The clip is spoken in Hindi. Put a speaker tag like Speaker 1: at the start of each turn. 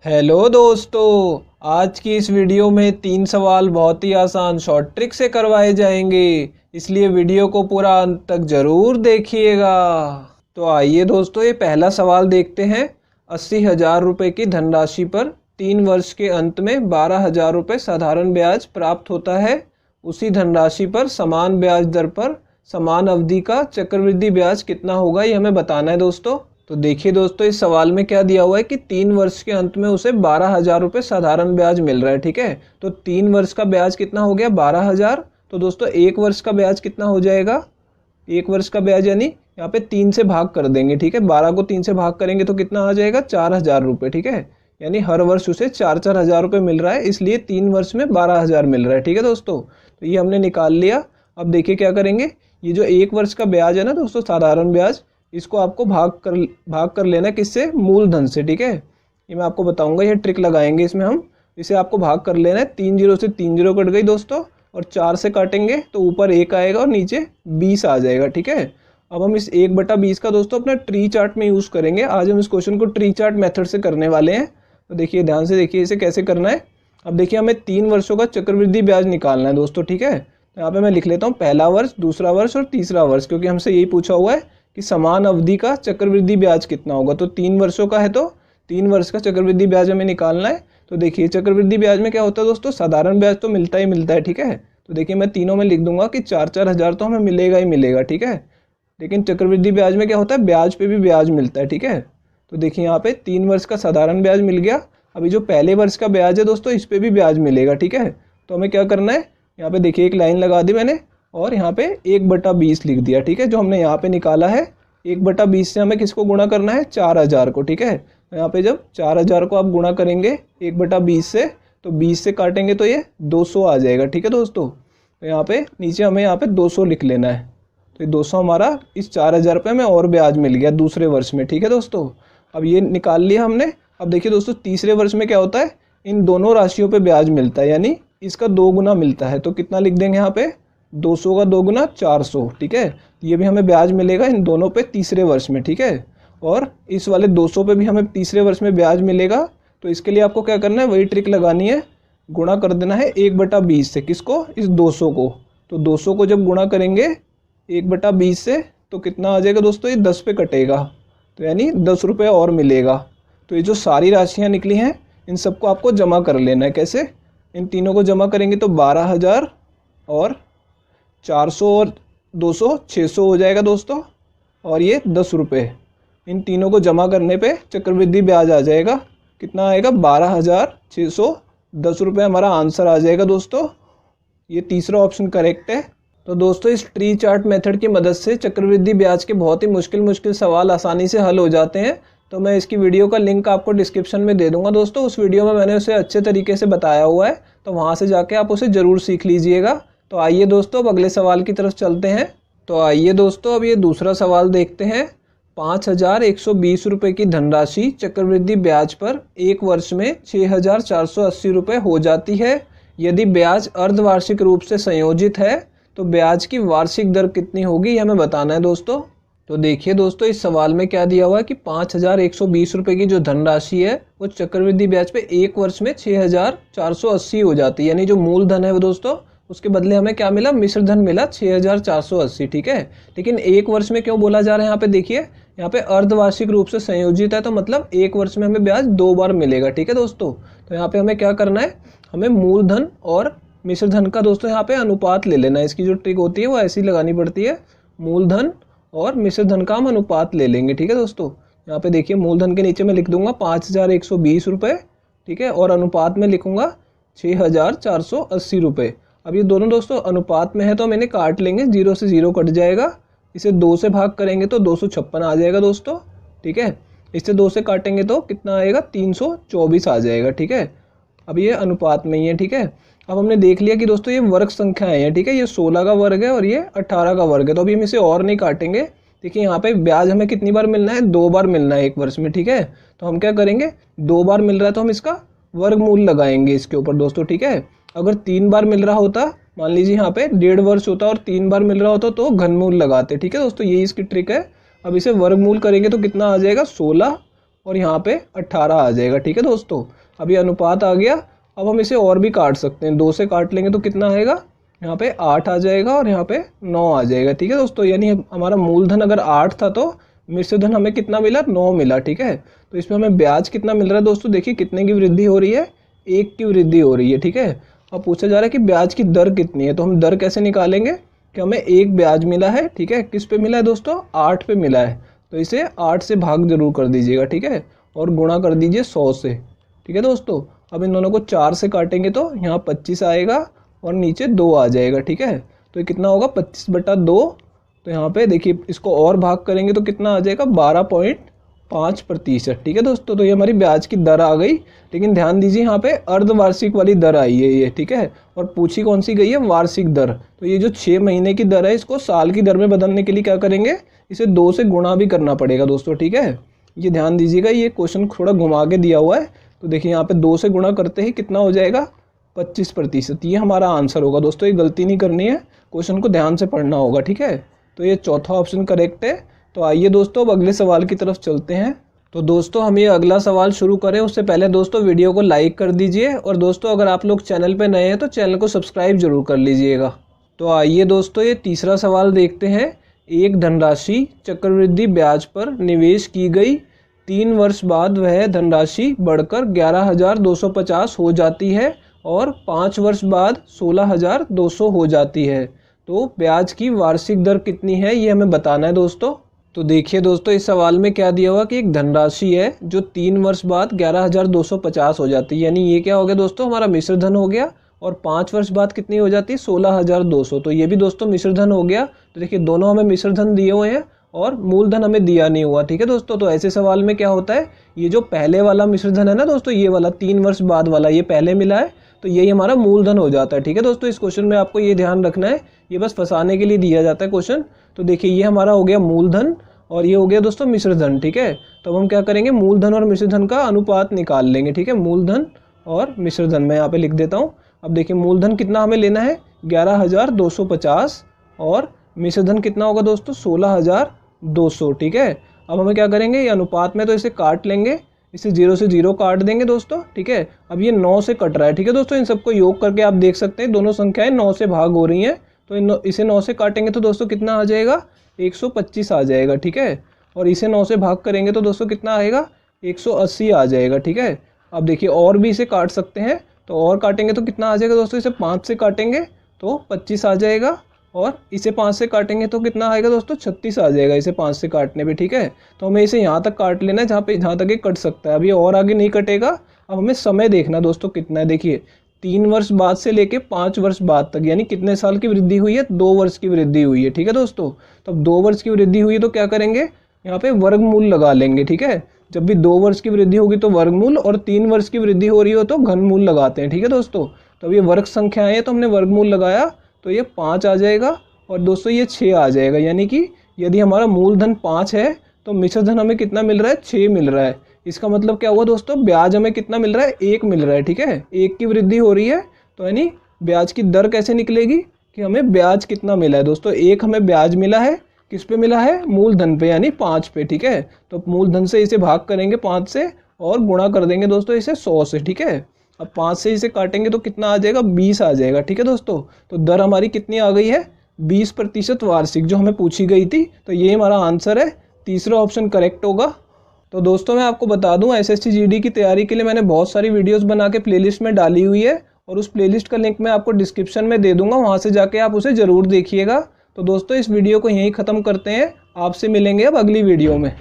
Speaker 1: हेलो दोस्तों, आज की इस वीडियो में 3 सवाल बहुत ही आसान शॉर्ट ट्रिक से करवाए जाएंगे, इसलिए वीडियो को पूरा अंत तक ज़रूर देखिएगा। तो आइए दोस्तों, ये पहला सवाल देखते हैं। 80,000 रुपये की धनराशि पर 3 वर्ष के अंत में 12,000 रुपये साधारण ब्याज प्राप्त होता है। उसी धनराशि पर समान ब्याज दर पर समान अवधि का चक्रवृद्धि ब्याज कितना होगा, ये हमें बताना है दोस्तों। तो देखिए दोस्तों, इस सवाल में क्या दिया हुआ है कि 3 वर्ष के अंत में उसे 12,000 रुपये साधारण ब्याज मिल रहा है। ठीक है, तो 3 वर्ष का ब्याज कितना हो गया, 12,000। तो दोस्तों 1 वर्ष का ब्याज कितना हो जाएगा, 1 वर्ष का ब्याज यानी यहाँ पे 3 से भाग कर देंगे। ठीक है, 12 को 3 से भाग करेंगे तो कितना आ जाएगा, 4,000 रुपये। ठीक है, यानी हर वर्ष उसे 4-4 हज़ार रुपये मिल रहा है, इसलिए 3 वर्ष में 12,000 मिल रहा है। ठीक है दोस्तों, तो ये हमने निकाल लिया। अब देखिए क्या करेंगे, ये जो 1 वर्ष का ब्याज है ना दोस्तों, साधारण ब्याज, इसको आपको भाग कर लेना है किससे, मूलधन से। ठीक है, ये मैं आपको बताऊंगा, ये ट्रिक लगाएंगे इसमें हम। इसे आपको भाग कर लेना है, 3 जीरो से 3 जीरो कट गई दोस्तों, और 4 से काटेंगे तो ऊपर 1 आएगा और नीचे 20 आ जाएगा। ठीक है, अब हम इस 1/20 का दोस्तों अपना ट्री चार्ट में यूज़ करेंगे। आज हम इस क्वेश्चन को ट्री चार्ट मेथड से करने वाले हैं। तो देखिए ध्यान से देखिए इसे कैसे करना है। अब देखिए हमें 3 वर्षों का चक्रवृद्धि ब्याज निकालना है दोस्तों। ठीक है, तो यहाँ पे मैं लिख लेता हूँ पहला वर्ष, दूसरा वर्ष और तीसरा वर्ष, क्योंकि हमसे यही पूछा हुआ है कि समान अवधि का चक्रवृद्धि ब्याज कितना होगा। तो 3 वर्षों का है तो 3 वर्ष का चक्रवृद्धि ब्याज हमें निकालना है। तो देखिए चक्रवृद्धि ब्याज में क्या होता है दोस्तों, साधारण ब्याज तो मिलता ही मिलता है। ठीक है, तो देखिए मैं तीनों में लिख दूंगा कि 4-4 हज़ार तो हमें मिलेगा ही मिलेगा। ठीक है, लेकिन चक्रवृद्धि ब्याज में क्या होता है, ब्याज पे भी ब्याज मिलता है। ठीक है, तो देखिए यहाँ पे 3 वर्ष का साधारण ब्याज मिल गया। अभी जो पहले वर्ष का ब्याज है दोस्तों, इस पे भी ब्याज मिलेगा। ठीक है, तो हमें क्या करना है, यहाँ पे देखिए एक लाइन लगा दी मैंने और यहाँ पे 1/20 लिख दिया। ठीक है, जो हमने यहाँ पे निकाला है 1/20 से हमें किसको गुणा करना है, 4,000 को। ठीक है, तो यहाँ पे जब 4,000 को आप गुणा करेंगे 1/20 से, तो 20 से काटेंगे तो ये 200 आ जाएगा। ठीक है दोस्तों, तो यहाँ पे नीचे हमें यहाँ पे 200 लिख लेना है। तो ये 200 हमारा इस 4,000 रुपये में और ब्याज मिल गया दूसरे वर्ष में। ठीक है दोस्तों, अब ये निकाल लिया हमने। अब देखिए दोस्तों, तीसरे वर्ष में क्या होता है, इन दोनों राशियों पे ब्याज मिलता है, यानी इसका 2 गुना मिलता है। तो कितना लिख देंगे यहाँ पे, 200 का 2 गुना 400। ठीक है, ये भी हमें ब्याज मिलेगा इन दोनों पे तीसरे वर्ष में। ठीक है, और इस वाले 200 पे भी हमें तीसरे वर्ष में ब्याज मिलेगा। तो इसके लिए आपको क्या करना है, वही ट्रिक लगानी है, गुणा कर देना है 1/20 से। किसको, इस 200 को। तो 200 को जब गुणा करेंगे 1/20 से तो कितना आ जाएगा दोस्तों, ये 10 पे कटेगा, तो यानी 10 रुपये और मिलेगा। तो ये जो सारी राशियाँ निकली हैं इन सबको आपको जमा कर लेना है। कैसे, इन तीनों को जमा करेंगे तो 12,000 और 400 और 200 600 हो जाएगा दोस्तों, और ये 10 रुपये। इन तीनों को जमा करने पे चक्रवृद्धि ब्याज आ जाएगा, कितना आएगा, 12,610 रुपये हमारा आंसर आ जाएगा दोस्तों। ये तीसरा ऑप्शन करेक्ट है। तो दोस्तों इस ट्री चार्ट मेथड की मदद से चक्रवृद्धि ब्याज के बहुत ही मुश्किल सवाल आसानी से हल हो जाते हैं। तो मैं इसकी वीडियो का लिंक आपको डिस्क्रिप्शन में दे दूंगा दोस्तों। उस वीडियो में मैंने उसे अच्छे तरीके से बताया हुआ है, तो वहाँ से जाके आप उसे ज़रूर सीख लीजिएगा। तो आइए दोस्तों अब अगले सवाल की तरफ चलते हैं। तो आइए दोस्तों अब ये दूसरा सवाल देखते हैं। 5,120 रुपये की धनराशि चक्रवृद्धि ब्याज पर 1 वर्ष में 6,480 रुपये हो जाती है। यदि ब्याज अर्धवार्षिक रूप से संयोजित है तो ब्याज की वार्षिक दर कितनी होगी, यह हमें बताना है दोस्तों। तो देखिए दोस्तों, इस सवाल में क्या दिया हुआ है कि 5,120 रुपये की जो धनराशि है वो चक्रवृद्धि ब्याज पे 1 वर्ष में 6,480 हो जाती है, यानी जो मूलधन है वो दोस्तों, उसके बदले हमें क्या मिला, मिश्र धन मिला 6,480। ठीक है, लेकिन 1 वर्ष में क्यों बोला जा रहा है, यहाँ पे देखिए, यहाँ पे अर्धवार्षिक रूप से संयोजित है, तो मतलब 1 वर्ष में हमें ब्याज 2 बार मिलेगा। ठीक है दोस्तों, तो यहाँ पे हमें क्या करना है, हमें मूलधन और मिश्र धन का दोस्तों यहाँ पे अनुपात ले लेना है। इसकी जो ट्रिक होती है वो ऐसी लगानी पड़ती है, मूलधन और मिश्र धन का हम अनुपात ले लेंगे। ठीक है दोस्तों, यहाँ पे देखिए मूलधन के नीचे मैं लिख दूंगा 5,120 रुपये। ठीक है, और अनुपात में लिखूंगा 6,480 रुपये। अब ये दोनों दोस्तों अनुपात में है तो हम इन्हें काट लेंगे, 0 से 0 कट जाएगा। इसे 2 से भाग करेंगे तो 256 आ जाएगा दोस्तों। ठीक है, इससे 2 से काटेंगे तो कितना आएगा, 324 आ जाएगा। ठीक है, अब ये अनुपात में ही है। ठीक है, अब हमने देख लिया कि दोस्तों ये वर्ग संख्याएं हैं। ठीक है, ये 16 का वर्ग है और ये 18 का वर्ग है, तो अभी हम इसे और नहीं काटेंगे। देखिए यहाँ पे ब्याज हमें कितनी बार मिलना है, 2 बार मिलना है 1 वर्ष में। ठीक है, तो हम क्या करेंगे, 2 बार मिल रहा है तो हम इसका वर्गमूल लगाएंगे इसके ऊपर दोस्तों। ठीक है, अगर 3 बार मिल रहा होता, मान लीजिए यहाँ पे 1.5 वर्ष होता और 3 बार मिल रहा होता तो घनमूल लगाते। ठीक है दोस्तों, यही इसकी ट्रिक है। अब इसे वर्गमूल करेंगे तो कितना आ जाएगा, 16 और यहाँ पे 18 आ जाएगा। ठीक है दोस्तों, अब ये अनुपात आ गया। अब हम इसे और भी काट सकते हैं, 2 से काट लेंगे तो कितना आएगा, यहाँ पे 8 आ जाएगा और यहाँ पे 9 आ जाएगा। ठीक है दोस्तों, यानी हमारा मूलधन अगर 8 था तो मिश्रधन हमें कितना मिला, 9 मिला। ठीक है, तो इसमें हमें ब्याज कितना मिल रहा है दोस्तों, देखिए कितने की वृद्धि हो रही है, 1 की वृद्धि हो रही है। ठीक है, अब पूछा जा रहा है कि ब्याज की दर कितनी है, तो हम दर कैसे निकालेंगे कि हमें 1 ब्याज मिला है। ठीक है, किस पे मिला है दोस्तों, 8 पे मिला है, तो इसे 8 से भाग जरूर कर दीजिएगा। ठीक है, और गुणा कर दीजिए 100 से। ठीक है दोस्तों, अब इन दोनों को 4 से काटेंगे तो यहाँ 25 आएगा और नीचे 2 आ जाएगा। ठीक है, तो ये कितना होगा, 25/2। तो यहाँ पे देखिए इसको और भाग करेंगे तो कितना आ जाएगा, 12.5%। ठीक है दोस्तों, तो ये हमारी ब्याज की दर आ गई। लेकिन ध्यान दीजिए यहाँ पे अर्धवार्षिक वाली दर आई है ये। ठीक है, और पूछी कौन सी गई है, वार्षिक दर। तो ये जो 6 महीने की दर है, इसको साल की दर में बदलने के लिए क्या करेंगे, इसे 2 से गुणा भी करना पड़ेगा दोस्तों। ठीक है, ये ध्यान दीजिएगा, ये क्वेश्चन थोड़ा घुमा के दिया हुआ है। तो देखिए यहाँ पे 2 से गुणा करते ही कितना हो जाएगा, 25%। ये हमारा आंसर होगा दोस्तों, ये गलती नहीं करनी है, क्वेश्चन को ध्यान से पढ़ना होगा। ठीक है, तो ये चौथा ऑप्शन करेक्ट है। तो आइए दोस्तों अब अगले सवाल की तरफ चलते हैं। तो दोस्तों हम ये अगला सवाल शुरू करें उससे पहले दोस्तों वीडियो को लाइक कर दीजिए, और दोस्तों अगर आप लोग चैनल पे नए हैं तो चैनल को सब्सक्राइब जरूर कर लीजिएगा। तो आइए दोस्तों ये तीसरा सवाल देखते हैं। एक धनराशि चक्रवृद्धि ब्याज पर निवेश की गई, 3 वर्ष बाद वह धनराशि बढ़कर 11,250 हो जाती है और 5 वर्ष बाद 16,200 हो जाती है। तो ब्याज की वार्षिक दर कितनी है, ये हमें बताना है दोस्तों। तो देखिए दोस्तों इस सवाल में क्या दिया हुआ कि एक धनराशि है जो 3 वर्ष बाद 11,250 हो जाती है, यानी ये क्या हो गया दोस्तों, हमारा मिश्रधन हो गया। और 5 वर्ष बाद कितनी हो जाती है, 16,200। तो ये भी दोस्तों मिश्रधन हो गया। तो देखिए दोनों हमें मिश्रधन दिए हुए हैं और मूलधन हमें दिया नहीं हुआ। ठीक है दोस्तों, तो ऐसे सवाल में क्या होता है, ये जो पहले वाला मिश्रधन है ना दोस्तों, ये वाला 3 वर्ष बाद वाला, ये पहले मिला है तो यही हमारा मूलधन हो जाता है। ठीक है दोस्तों, इस क्वेश्चन में आपको ये ध्यान रखना है, ये बस फंसाने के लिए दिया जाता है क्वेश्चन। तो देखिए ये हमारा हो गया मूलधन और ये हो गया दोस्तों मिश्रधन। ठीक है, तो हम क्या करेंगे, मूलधन और मिश्रधन का अनुपात निकाल लेंगे। ठीक है, मूलधन और मिश्रधन मैं यहाँ पे लिख देता हूँ। अब देखिए मूलधन कितना हमें लेना है, 11,250 और मिश्रधन कितना होगा दोस्तों, 16,200। ठीक है, अब हमें क्या करेंगे, ये अनुपात में तो इसे काट लेंगे, इसे 0 से 0 काट देंगे दोस्तों। ठीक है, अब ये 9 से कट रहा है। ठीक है दोस्तों, इन सबको योग करके आप देख सकते हैं दोनों संख्याएं 9 से भाग हो रही हैं। तो इसे 9 से काटेंगे तो दोस्तों कितना आ जाएगा, 125 आ जाएगा। ठीक है, और इसे 9 से भाग करेंगे तो दोस्तों कितना आएगा, 180 आ जाएगा। ठीक है, अब देखिए और भी इसे काट सकते हैं, तो और काटेंगे तो कितना आ जाएगा दोस्तों, इसे 5 से काटेंगे तो 25 आ जाएगा, और इसे 5 से काटेंगे तो कितना आएगा दोस्तों, 36 आ जाएगा इसे 5 से काटने पे। ठीक है, तो हमें इसे यहाँ तक काट लेना है जहाँ तक ये कट सकता है। अब ये और आगे नहीं कटेगा। अब हमें समय देखना दोस्तों कितना है, देखिए 3 वर्ष बाद से लेके 5 वर्ष बाद तक, यानी कितने साल की वृद्धि हुई है, 2 वर्ष की वृद्धि हुई है। ठीक है दोस्तों, तो अब 2 वर्ष की वृद्धि हुई है तो क्या करेंगे, यहाँ पे वर्गमूल लगा लेंगे। ठीक है, जब भी 2 वर्ष की वृद्धि होगी तो वर्गमूल, और 3 वर्ष की वृद्धि हो रही हो तो घनमूल लगाते हैं। ठीक है दोस्तों, तो अब ये वर्ग संख्याएं हैं तो हमने वर्गमूल लगाया तो ये 5 आ जाएगा और दोस्तों ये 6 आ जाएगा। यानी कि यदि हमारा मूलधन 5 है तो मिश्रधन हमें कितना मिल रहा है, 6 मिल रहा है। इसका मतलब क्या हुआ दोस्तों, ब्याज हमें कितना मिल रहा है, 1 मिल रहा है। ठीक है, 1 की वृद्धि हो रही है, तो यानी ब्याज की दर कैसे निकलेगी कि हमें ब्याज कितना मिला है दोस्तों, 1 हमें ब्याज मिला है, किस पे मिला है, मूलधन पे, यानी 5 पे। ठीक है, तो मूलधन से इसे भाग करेंगे 5 से और गुणा कर देंगे दोस्तों इसे 100 से। ठीक है, अब 5 से इसे काटेंगे तो कितना आ जाएगा, 20 आ जाएगा। ठीक है दोस्तों, तो दर हमारी कितनी आ गई है, 20% वार्षिक, जो हमें पूछी गई थी। तो ये हमारा आंसर है, तीसरा ऑप्शन करेक्ट होगा। तो दोस्तों मैं आपको बता दूं, एसएससी जीडी की तैयारी के लिए मैंने बहुत सारी वीडियोस बना के प्लेलिस्ट में डाली हुई है, और उस प्लेलिस्ट का लिंक मैं आपको डिस्क्रिप्शन में दे दूंगा, वहां से जाके आप उसे ज़रूर देखिएगा। तो दोस्तों इस वीडियो को यहीं ख़त्म करते हैं, आपसे मिलेंगे अब अगली वीडियो में।